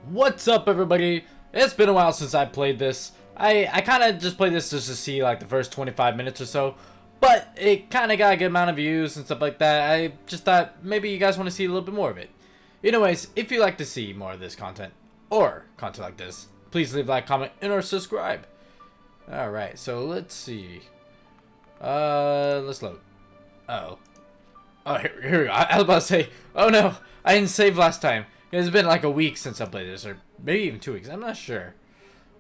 What's up, everybody? It's been a while since I played this. I kind of just played this just to see like the first 25 minutes or so, but it kind of got a good amount of views and stuff like that. I just thought maybe you guys want to see a little bit more of it. Anyways, if you like to see more of this content or content like this, please leave a like, comment, and or subscribe. Alright, so let's see. Let's load. Uh-oh. Oh, here we go. I was about to say, oh no, I didn't save last time. It's been like a week since I played this, or maybe even 2 weeks. I'm not sure.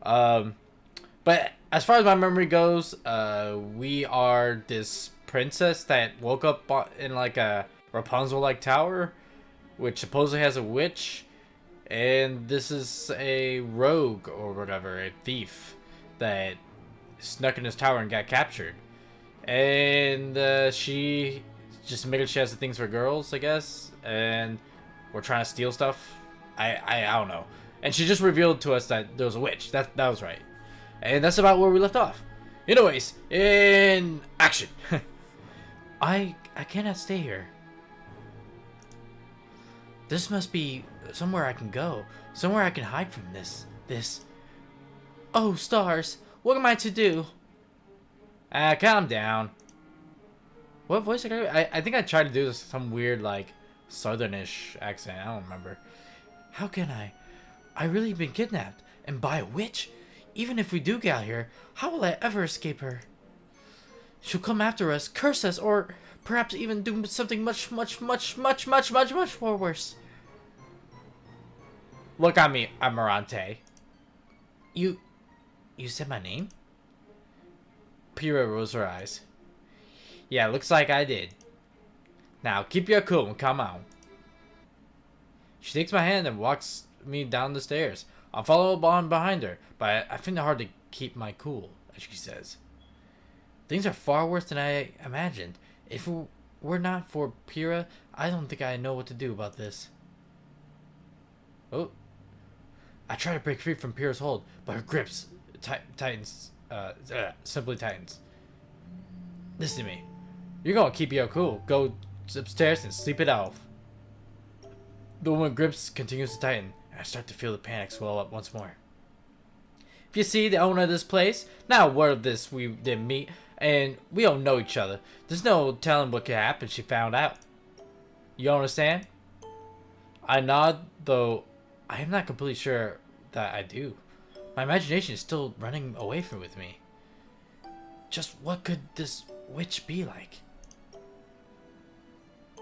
But as far as my memory goes, we are this princess that woke up in like a Rapunzel-like tower, which supposedly has a witch, and this is a rogue or whatever, a thief that snuck in this tower and got captured. And she just admitted she has the things for girls, I guess, and we're trying to steal stuff. I don't know. And she just revealed to us that there was a witch. That was right. And that's about where we left off. Anyways, in action. I cannot stay here. This must be somewhere I can go. Somewhere I can hide from this. Oh, stars. What am I to do? Calm down. What voice I think I tried to do this some weird like southernish accent. I don't remember. How can I? I really been kidnapped and by a witch. Even if we do get out here, how will I ever escape her? She'll come after us, curse us, or perhaps even do something much more worse. Look at me, Amarante. You said my name? Pyrrha rose her eyes. Yeah, looks like I did. Now, keep your cool and come on. She takes my hand and walks me down the stairs. I'll follow on behind her, but I find it hard to keep my cool, as she says. Things are far worse than I imagined. If it were not for Pyrrha, I don't think I know what to do about this. Oh. I try to break free from Pyrrha's hold, but her grips simply tightens. Listen to me. You're gonna keep your cool. Go upstairs and sleep it off. The woman grips continues to tighten, and I start to feel the panic swell up once more. If you see the owner of this place, not a word of this we didn't meet, and we don't know each other. There's no telling what could happen if she found out. You understand? I nod, though I am not completely sure that I do. My imagination is still running away with me. Just what could this witch be like?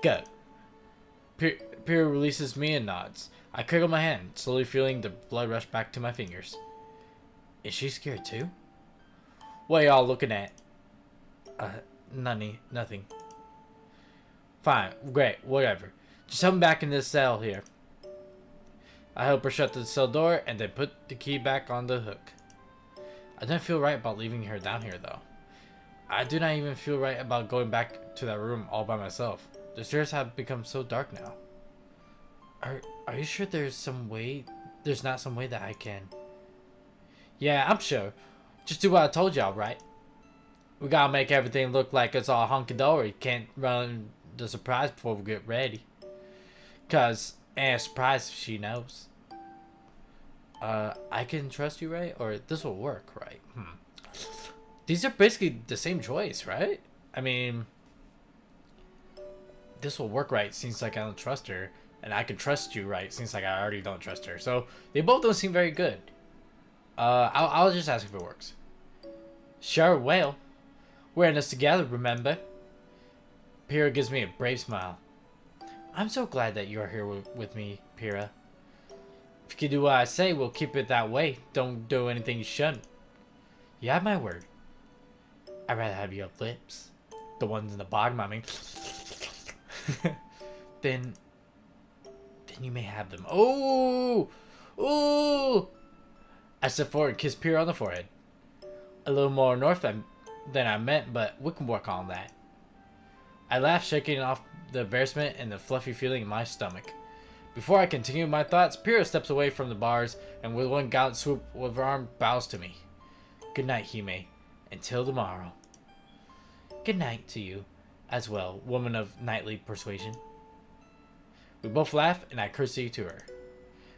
Go. Pyrrha releases me and nods. I crinkle my hand, slowly feeling the blood rush back to my fingers. Is she scared too? What are y'all looking at? Nothing. Fine, great, whatever. Just help me back in this cell here. I help her shut the cell door and then put the key back on the hook. I don't feel right about leaving her down here though. I do not even feel right about going back to that room all by myself. The stairs have become so dark now. Are you sure there's not some way that I can? Yeah, I'm sure. Just do what I told y'all, right? We gotta make everything look like it's all hunky-dory. Can't run the surprise before we get ready. Cause, ain't a surprise if she knows. I can trust you, right? Or this will work, right? These are basically the same choice, right? I mean, this will work, right? Seems like I don't trust her. And I can trust you, right? Seems like I already don't trust her. So, they both don't seem very good. I'll just ask if it works. Sure, well. We're in this together, remember? Pyrrha gives me a brave smile. I'm so glad that you're here with me, Pyrrha. If you can do what I say, we'll keep it that way. Don't do anything you shouldn't. You have my word. I'd rather have your lips. The ones in the bottom, I mean. Then you may have them. Oh! Ooh! I step forward and kiss Pyrrha on the forehead. A little more north than I meant, but we can work on that. I laugh, shaking off the embarrassment and the fluffy feeling in my stomach. Before I continue my thoughts, Pyrrha steps away from the bars and with one gallant swoop with her arm bows to me. Good night, Hime. Until tomorrow. Good night to you as well, woman of knightly persuasion. We both laugh and I curtsy to her.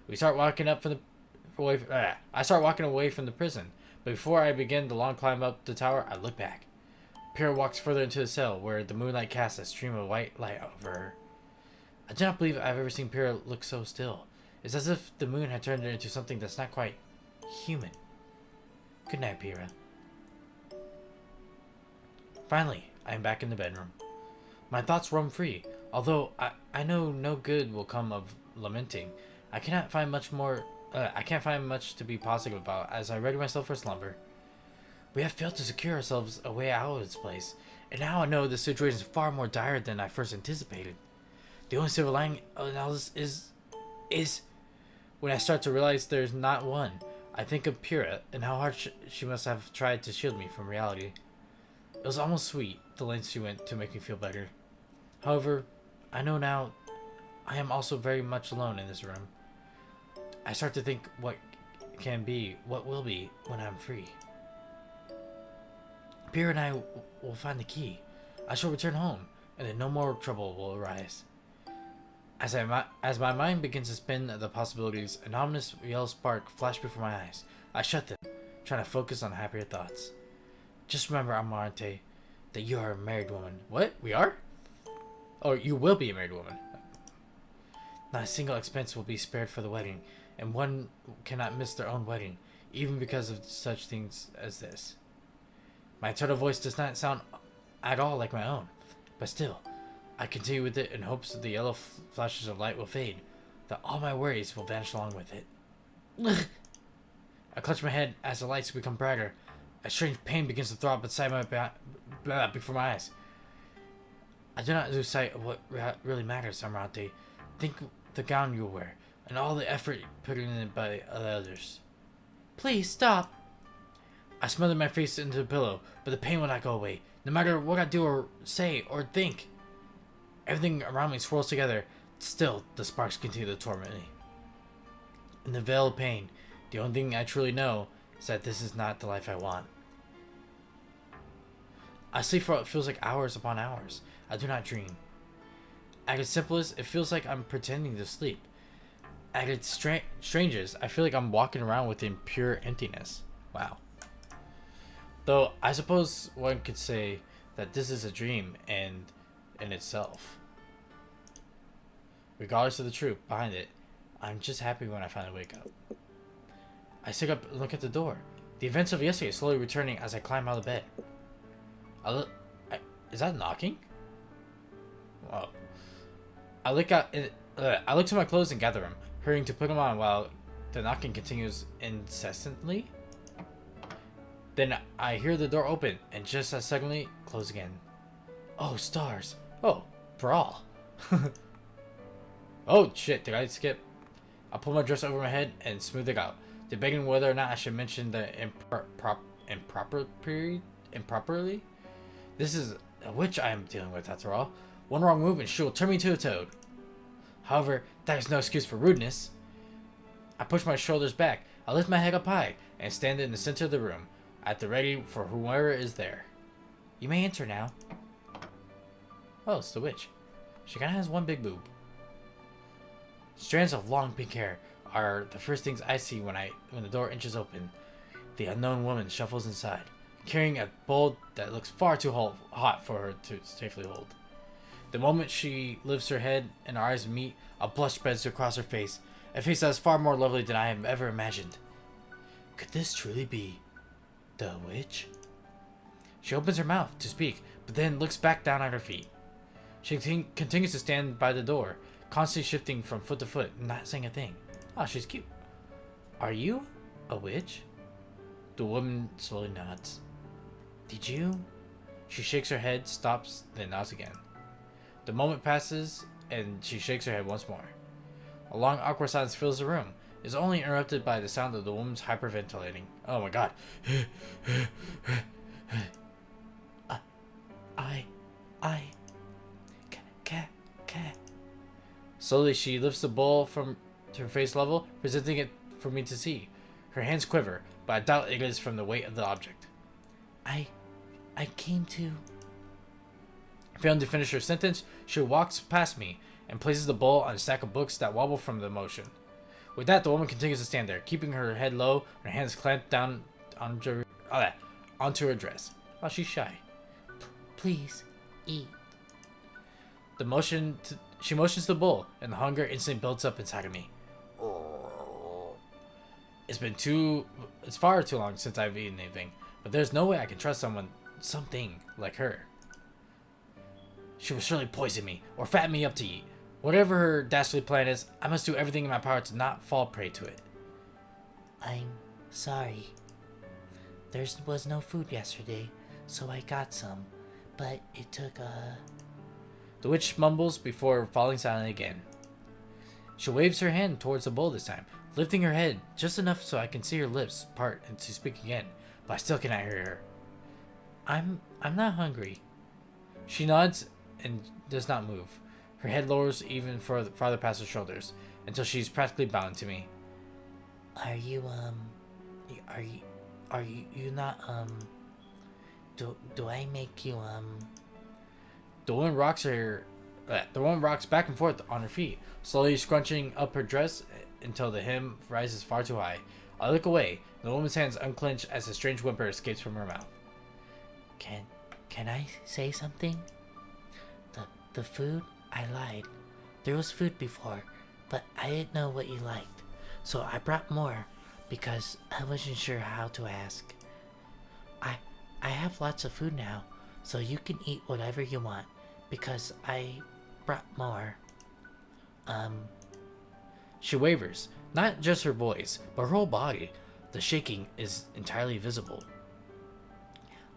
We start walking up from the I start walking away from the prison, but before I begin the long climb up the tower, I look back. Pyrrha walks further into the cell, where the moonlight casts a stream of white light over her. I do not believe I've ever seen Pyrrha look so still. It's as if the moon had turned her into something that's not quite human. Good night, Pyrrha. Finally, I am back in the bedroom. My thoughts roam free, although I know no good will come of lamenting. I can't find much to be positive about as I ready myself for slumber. We have failed to secure ourselves a way out of this place, and now I know the situation is far more dire than I first anticipated. The only silver lining in all this is when I start to realize there's not one. I think of Pyrrha and how hard she must have tried to shield me from reality. It was almost sweet, the lengths she went to make me feel better. However, I know now I am also very much alone in this room. I start to think what will be when I'm free. Pyrrha and I will find the key. I shall return home, and then no more trouble will arise. As my mind begins to spin the possibilities, an ominous yellow spark flashed before my eyes. I shut them, trying to focus on happier thoughts. Just remember, Amarante, that you are a married woman. What? We are? Or you will be a married woman. Not a single expense will be spared for the wedding, and one cannot miss their own wedding, even because of such things as this. My internal voice does not sound at all like my own, but still, I continue with it in hopes that the yellow flashes of light will fade, that all my worries will vanish along with it. I clutch my head as the lights become brighter. A strange pain begins to throb inside before my eyes. I do not lose sight of what really matters, Amarante. Think the gown you wear, and all the effort put in it by the others. Please, stop. I smothered my face into the pillow, but the pain will not go away, no matter what I do or say or think. Everything around me swirls together, still the sparks continue to torment me. In the veil of pain, the only thing I truly know is that this is not the life I want. I sleep for what feels like hours upon hours. I do not dream. At its simplest, it feels like I'm pretending to sleep. At its strangest, I feel like I'm walking around within pure emptiness. Wow. Though, I suppose one could say that this is a dream and in itself. Regardless of the truth behind it, I'm just happy when I finally wake up. I sit up and look at the door. The events of yesterday slowly returning as I climb out of bed. Is that knocking? Whoa. I look to my clothes and gather them, hurrying to put them on while the knocking continues incessantly. Then I hear the door open and just as suddenly close again. Oh, stars. Oh, Brawl. Oh, shit. Did I skip? I pull my dress over my head and smooth it out, debating whether or not I should mention the improperly. This is a witch I am dealing with, after all. One wrong move and she will turn me into a toad. However, that is no excuse for rudeness. I push my shoulders back, I lift my head up high, and stand in the center of the room, at the ready for whoever is there. You may enter now. Oh, it's the witch. She kinda has one big boob. Strands of long pink hair are the first things I see when the door inches open. The unknown woman shuffles inside, carrying a bowl that looks far too hot for her to safely hold. The moment she lifts her head and our eyes meet, a blush spreads across her face, a face that is far more lovely than I have ever imagined. Could this truly be the witch? She opens her mouth to speak, but then looks back down at her feet. She continues to stand by the door, constantly shifting from foot to foot, not saying a thing. Oh, she's cute. Are you a witch? The woman slowly nods. Did you? She shakes her head, stops, then nods again. The moment passes, and she shakes her head once more. A long, awkward silence fills the room. It's only interrupted by the sound of the woman's hyperventilating. Oh my god. Slowly, she lifts the bowl from her face level, presenting it for me to see. Her hands quiver, but I doubt it is from the weight of the object. I came to... Failing to finish her sentence, she walks past me and places the bowl on a stack of books that wobble from the motion. With that, the woman continues to stand there, keeping her head low, her hands clamped down onto her dress. Oh, she's shy. Please, eat. She motions to the bowl, and the hunger instantly builds up inside of me. It's far too long since I've eaten anything, but there's no way I can trust something like her. She will surely poison me, or fatten me up to eat. Whatever her dastardly plan is, I must do everything in my power to not fall prey to it. I'm sorry. There was no food yesterday, so I got some, but it took The witch mumbles before falling silent again. She waves her hand towards the bowl this time, lifting her head just enough so I can see her lips part and to speak again, but I still cannot hear her. I'm not hungry. She nods and does not move. Her head lowers even farther past her shoulders until she's practically bound to me. Are you not do I make you The woman rocks back and forth on her feet, slowly scrunching up her dress until the hem rises far too high. I look away. The woman's hands unclench as a strange whimper escapes from her mouth. Can I say something? The food, I lied. There was food before, but I didn't know what you liked. So I brought more because I wasn't sure how to ask. I have lots of food now, so you can eat whatever you want because I brought more. She wavers, not just her voice, but her whole body. The shaking is entirely visible.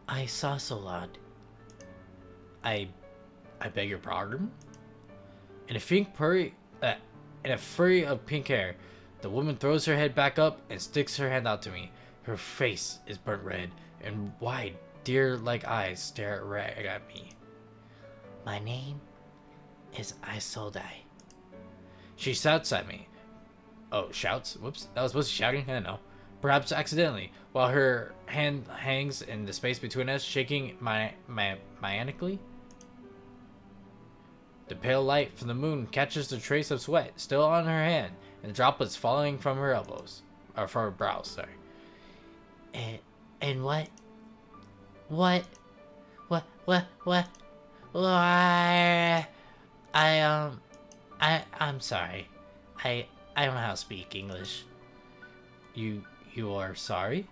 I saw so loud. I beg your pardon? In a flurry of pink hair, the woman throws her head back up and sticks her hand out to me. Her face is burnt red, and wide, deer-like eyes stare right at me. My name is Isolde. She shouts at me. Oh, shouts? Whoops, that was supposed to be shouting? I don't know. Perhaps accidentally, while her hand hangs in the space between us, shaking maniacally. The pale light from the moon catches the trace of sweat still on her hand, and droplets falling from her elbows, or from her brows. Sorry. And what? I'm sorry. I don't know how to speak English. You are sorry?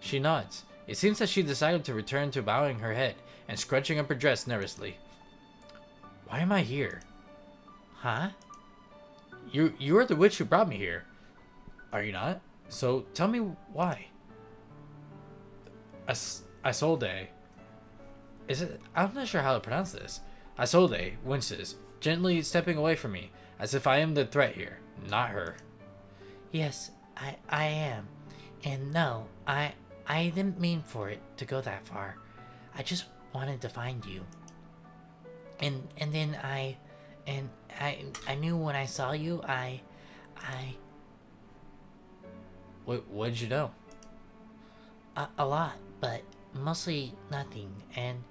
She nods. It seems that she decided to return to bowing her head and scrunching up her dress nervously. Why am I here? Huh? You are the witch who brought me here. Are you not? So tell me why. Isolde. Is it? I'm not sure how to pronounce this. Isolde winces, gently stepping away from me, as if I am the threat here, not her. Yes, I am. And no, I didn't mean for it to go that far. I just wanted to find you. And then I knew when I saw you, What did you know? A lot, but mostly nothing. And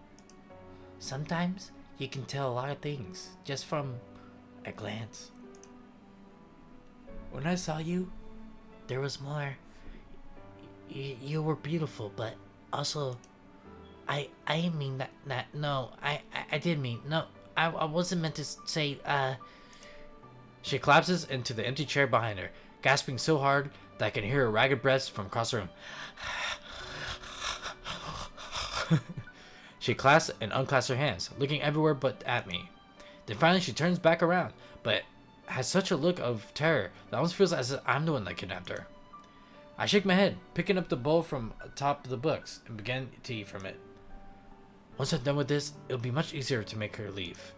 sometimes you can tell a lot of things just from a glance. When I saw you, there was more. You were beautiful, but also, I didn't mean that. No, I did mean no. I wasn't meant to say. She collapses into the empty chair behind her, gasping so hard that I can hear her ragged breaths from across the room. She clasps and unclasps her hands, looking everywhere but at me. Then finally she turns back around, but has such a look of terror that it almost feels as if I'm the one that kidnapped her. I shake my head, picking up the bowl from atop of the books, and begin to eat from it. Once I'm done with this, it'll be much easier to make her leave.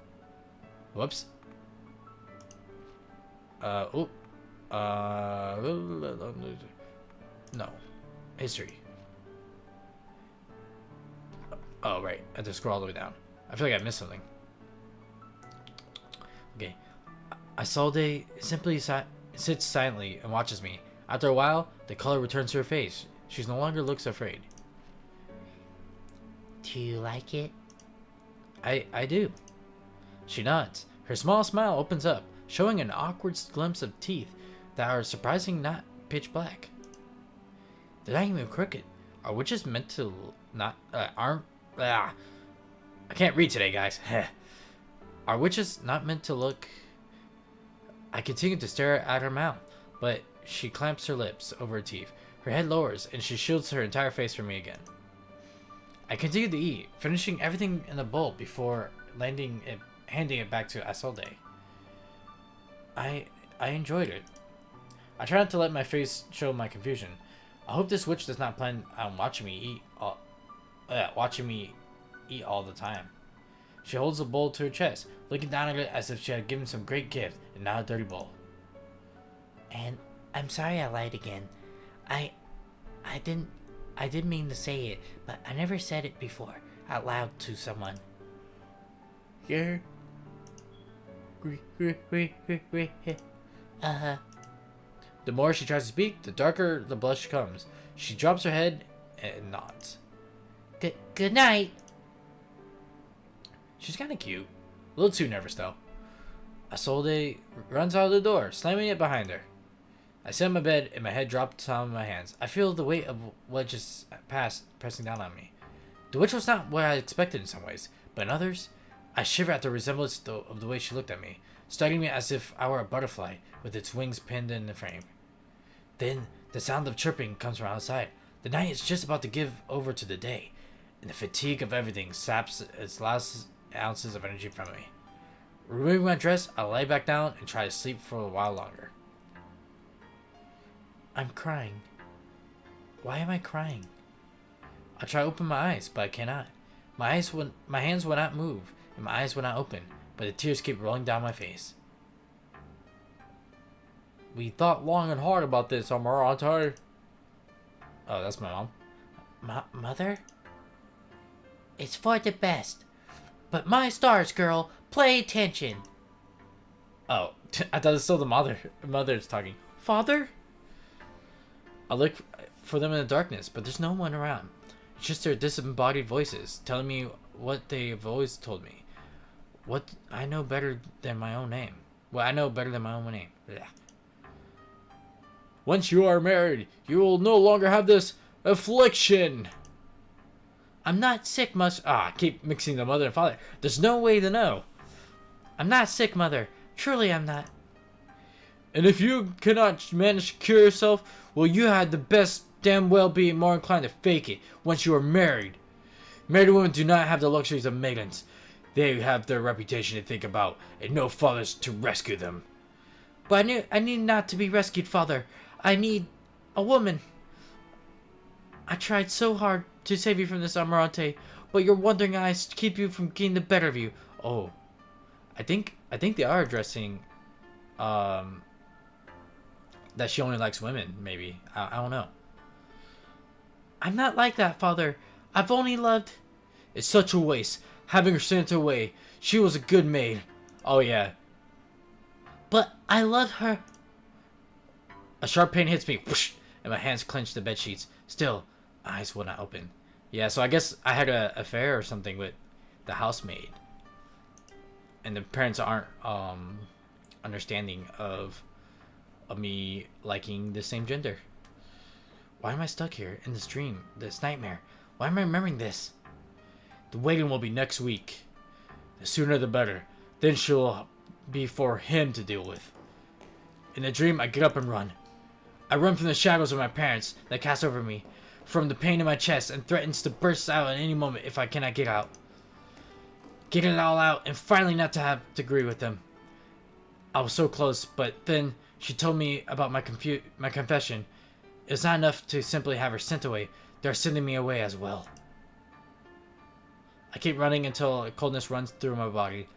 Whoops. No. History. Oh, right. I have to scroll all the way down. I feel like I missed something. Okay. Isolde simply sits silently and watches me. After a while, the color returns to her face. She no longer looks afraid. Do you like it? I do. She nods. Her small smile opens up, showing an awkward glimpse of teeth that are surprisingly not pitch black. They're not even crooked. Are witches meant to not aren't? I can't read today, guys. Are witches not meant to look? I continue to stare at her mouth, but she clamps her lips over her teeth. Her head lowers, and she shields her entire face from me again. I continue to eat, finishing everything in the bowl before handing it back to Isolde. I enjoyed it. I try not to let my face show my confusion. I hope this witch does not plan on watching me eat all the time. She holds the bowl to her chest, looking down at it as if she had given some great gift and not a dirty bowl. And I'm sorry I lied again. I didn't mean to say it, but I never said it before out loud to someone. Yeah. The more she tries to speak, the darker the blush comes. She drops her head and nods. Good night. She's kind of cute. A little too nervous, though. Isolde runs out of the door, slamming it behind her. I sit on my bed and my head drops on my hands. I feel the weight of what just passed pressing down on me. The witch was not what I expected in some ways, but in others, I shiver at the resemblance of the way she looked at me, studying me as if I were a butterfly with its wings pinned in the frame. Then the sound of chirping comes from outside. The night is just about to give over to the day, and the fatigue of everything saps its last ounces of energy from me. Removing my dress, I lay back down and try to sleep for a while longer. I'm crying. Why am I crying? I try to open my eyes, but I cannot. My hands will not move, and my eyes will not open, but the tears keep rolling down my face. We thought long and hard about this, Amaranth. Oh, that's my mom. Mother? It's for the best. But my stars, girl, pay attention. Oh, I thought it's still the mother's talking. Father? I look for them in the darkness, but there's no one around. It's just their disembodied voices telling me what they've always told me. What I know better than my own name. Well, I know better than my own name. Blech. Once you are married, you will no longer have this affliction. I'm not sick, I keep mixing the mother and father. There's no way to know. I'm not sick, Mother. Truly I'm not. And if you cannot manage to cure yourself, well, you had the best damn well be more inclined to fake it once you are married. Married women do not have the luxuries of maidens. They have their reputation to think about, and no fathers to rescue them. But I need not to be rescued, Father. I need a woman. I tried so hard to save you from this, Amarante, but your wandering eyes keep you from getting the better of you. Oh, I think they are addressing, that she only likes women. Maybe I don't know. I'm not like that, Father. I've only loved. It's such a waste having her sent away. She was a good maid. Oh yeah. But I loved her. A sharp pain hits me, whoosh, and my hands clench the bed sheets. Still, eyes will not open. Yeah, so I guess I had an affair or something with the housemaid. And the parents aren't understanding of me liking the same gender. Why am I stuck here in this dream, this nightmare? Why am I remembering this? The wedding will be next week. The sooner the better. Then she'll be for him to deal with. In the dream, I get up and run. I run from the shadows of my parents that cast over me, from the pain in my chest, and threatens to burst out at any moment if I cannot get out. Get it all out, and finally not to have to agree with them. I was so close, but then she told me about my confession. It's not enough to simply have her sent away. They're sending me away as well. I keep running until a coldness runs through my body.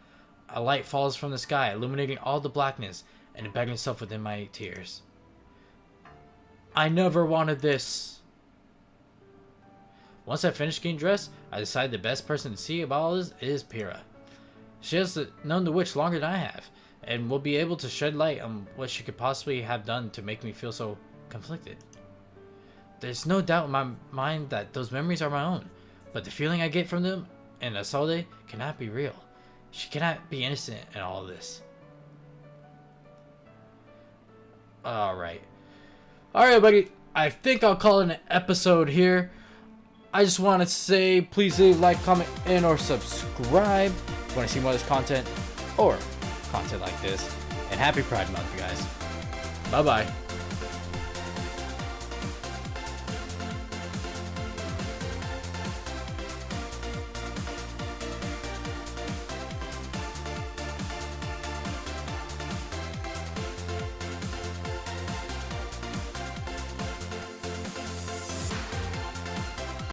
A light falls from the sky, illuminating all the blackness, and embedding itself within my tears. I never wanted this. Once I finish getting dressed, I decide the best person to see about all this is Pyrrha. She has known the witch longer than I have, and will be able to shed light on what she could possibly have done to make me feel so conflicted. There's no doubt in my mind that those memories are my own, but the feeling I get from them and Isolde cannot be real. She cannot be innocent in all of this. Alright. Alright, buddy. I think I'll call it an episode here. I just want to say, please leave a like, comment, and or subscribe if you want to see more of this content or content like this. And happy Pride Month, guys. Bye-bye.